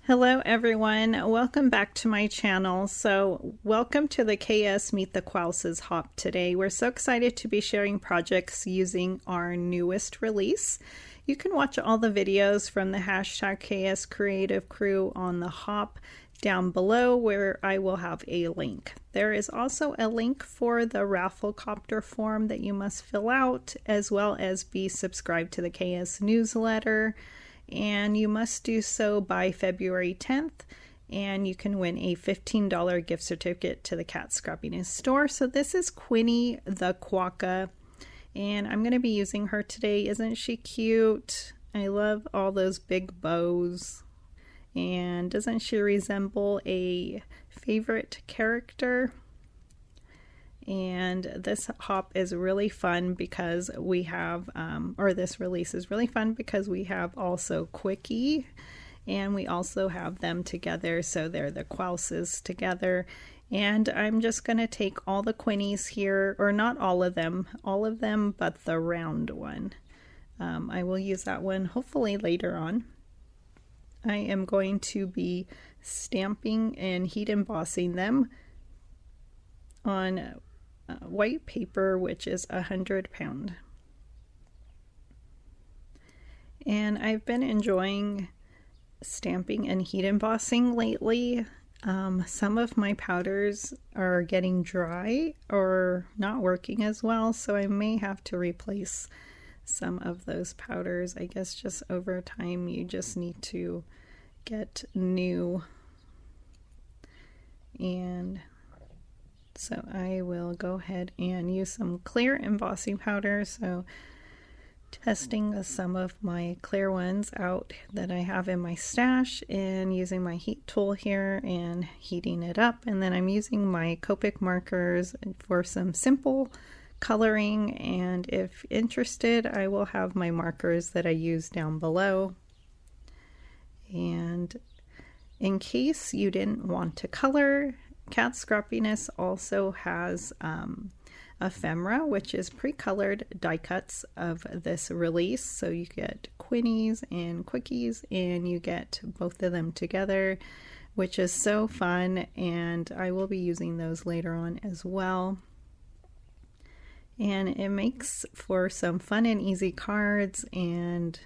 Hello everyone, welcome back to my channel. So welcome to the KS Meet the Quouses hop today. We're so excited to be sharing projects using our newest release. You can watch all the videos from the hashtag KS Creative Crew on the hop down below, where I will have a link. There is also a link for the Rafflecopter form that you must fill out, as well as be subscribed to the KS newsletter. And you must do so by February 10th, and you can win a $15 gift certificate to the Kat Scrappiness store. So this is Quinny the Quokka, and I'm going to be using her today. Isn't she cute? I love all those big bows. And doesn't she resemble a favorite character? And this hop is really fun because we have, this release is really fun because we have also Quickie, and we also have them together, so they're the Quouses together. And I'm just going to take all the Quinnies here, or not all of them but the round one. I will use that one hopefully later on. I am going to be stamping and heat embossing them on white paper, which is 100 pound. And I've been enjoying stamping and heat embossing lately. Some of my powders are getting dry or not working as well, so I may have to replace some of those powders. I guess just over time you just need to get new. And so I will go ahead and use some clear embossing powder. So testing some of my clear ones out that I have in my stash, and using my heat tool here and heating it up. And then I'm using my Copic markers for some simple coloring, and if interested I will have my markers that I use down below. And in case you didn't want to color, Kat Scrappiness also has ephemera, which is pre-colored die cuts of this release. So you get Quinnies and Quickies, and you get both of them together, which is so fun, and I will be using those later on as well. And it makes for some fun and easy cards, and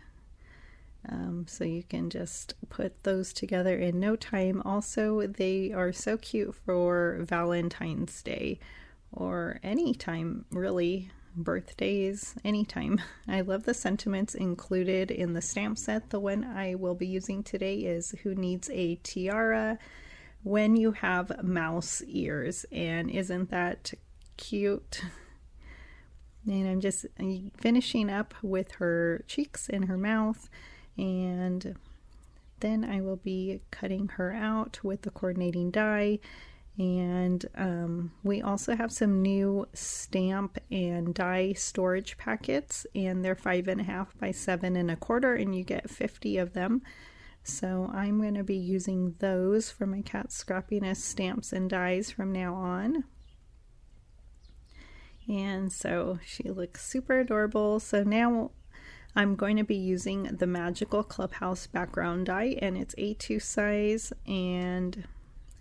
so you can just put those together in no time. Also, they are so cute for Valentine's Day or any time, really, birthdays, anytime. I love the sentiments included in the stamp set. The one I will be using today is "Who needs a tiara when you have mouse ears?" And isn't that cute? And I'm just finishing up with her cheeks and her mouth, and then I will be cutting her out with the coordinating die. And we also have some new stamp and die storage packets, and they're 5.5 by 7.25, and you get 50 of them. So I'm going to be using those for my Kat Scrappiness stamps and dies from now on. And so she looks super adorable. So now I'm going to be using the Magical Clubhouse background die, and it's A2 size, and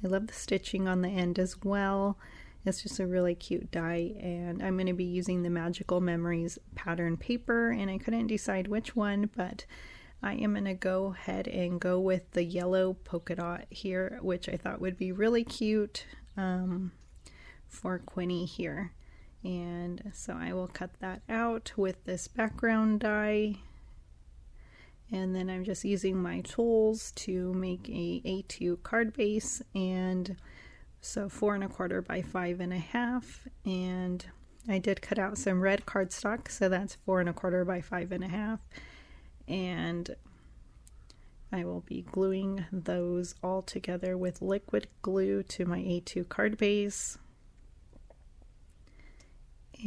I love the stitching on the end as well. It's just a really cute die, and I'm going to be using the Magical Memories pattern paper, and I couldn't decide which one, but I am going to go ahead and go with the yellow polka dot here, which I thought would be really cute for Quinny here. And so I will cut that out with this background die, and then I'm just using my tools to make a A2 card base, and so 4.25 by 5.5, and I did cut out some red cardstock, so that's 4.25 by 5.5, and I will be gluing those all together with liquid glue to my A2 card base.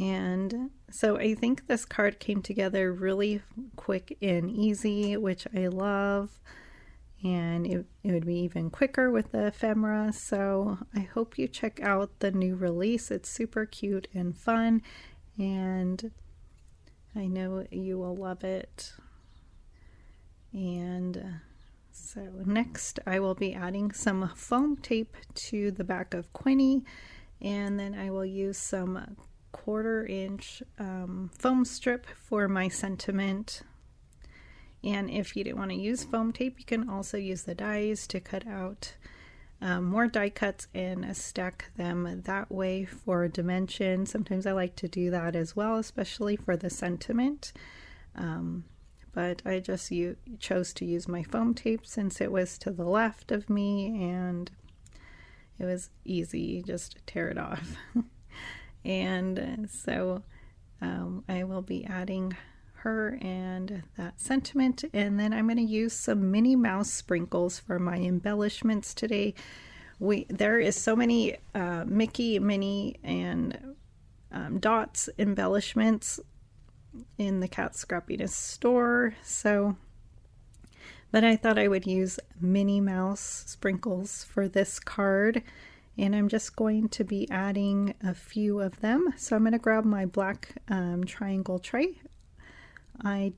And so I think this card came together really quick and easy, which I love, and it would be even quicker with the ephemera. So I hope you check out the new release. It's super cute and fun, and I know you will love it. And So next I will be adding some foam tape to the back of Quinny, and then I will use some 1/4 inch foam strip for my sentiment. And if you didn't want to use foam tape, you can also use the dies to cut out more die cuts and stack them that way for dimension. Sometimes I like to do that as well, especially for the sentiment. But I just chose to use my foam tape since it was to the left of me and it was easy just to tear it off. And so I will be adding her and that sentiment, and then I'm going to use some Minnie Mouse sprinkles for my embellishments today. There is so many Mickey, Minnie, and dots embellishments in the Kat Scrappiness store, but I thought I would use Minnie Mouse sprinkles for this card, and I'm just going to be adding a few of them. So I'm going to grab my black triangle tray. I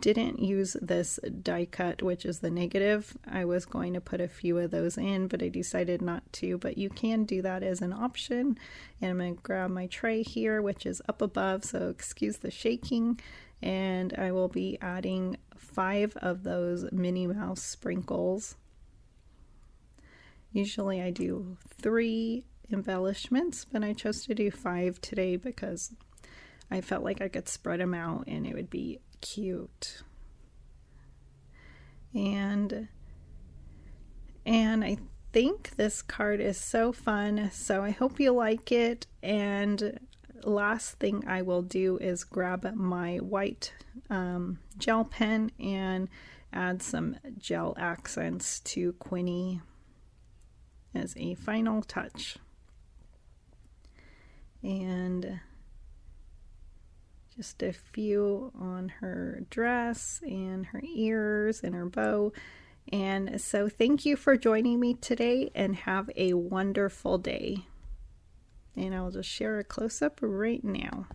didn't use this die cut, which is the negative. I was going to put a few of those in, but I decided not to, but you can do that as an option. And I'm going to grab my tray here, which is up above, so excuse the shaking, and I will be adding 5 of those Minnie Mouse sprinkles. Usually I do 3 embellishments, but I chose to do 5 today because I felt like I could spread them out and it would be cute. And I think this card is so fun, so I hope you like it. And last thing I will do is grab my white gel pen and add some gel accents to Quinny as a final touch. And just a few on her dress and her ears and her bow. And so thank you for joining me today, and have a wonderful day. And I'll just share a close-up right now.